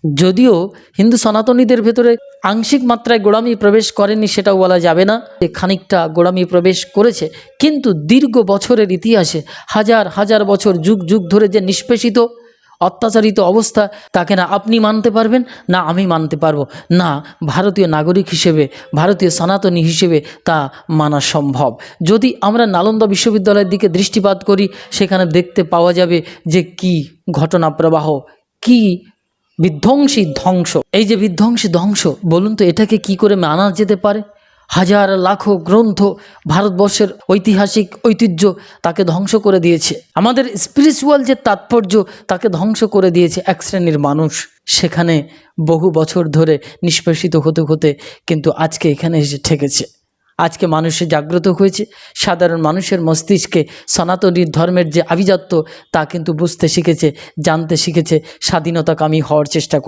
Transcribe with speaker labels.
Speaker 1: যদিও হিন্দু সনাতনীদের ভেতরে আংশিক মাত্রায় গোঁড়ামি প্রবেশ করেনি সেটাও বলা যাবে না, খানিকটা গোঁড়ামি প্রবেশ করেছে, কিন্তু দীর্ঘ বছরের ইতিহাসে হাজার হাজার বছর যুগ যুগ ধরে যে নিষ্পেষিত অত্যাচারিত অবস্থা, তাকে না আপনি মানতে পারবেন না আমি মানতে পারবো না। ভারতীয় নাগরিক হিসেবে, ভারতীয় সনাতনী হিসেবে তা মানা সম্ভব। যদি আমরা নালন্দা বিশ্ববিদ্যালয়ের দিকে দৃষ্টিপাত করি, সেখানে দেখতে পাওয়া যাবে যে কি ঘটনা প্রবাহ, কি বিধ্বংসী ধ্বংস। এই যে বিধ্বংসী ধ্বংস, বলুন তো এটাকে কি করে মানা যেতে পারে? হাজার লাখো গ্রন্থ, ভারতবর্ষের ঐতিহাসিক ঐতিহ্য তাকে ধ্বংস করে দিয়েছে। আমাদের স্পিরিচুয়াল যে তাৎপর্য তাকে ধ্বংস করে দিয়েছে এক শ্রেণীর মানুষ। সেখানে বহু বছর ধরে নিষ্পেষিত হতে হতে কিন্তু আজকে এখানে এসে ঠেকেছে। আজকে মানুষে জাগ্রত হয়েছে, সাধারণ মানুষের মস্তিষ্কে সনাতনী ধর্মের যে আভিজাত্য তা কিন্তু বুঝতে শিখেছে, জানতে শিখেছে, স্বাধীনতাকামী হওয়ার চেষ্টা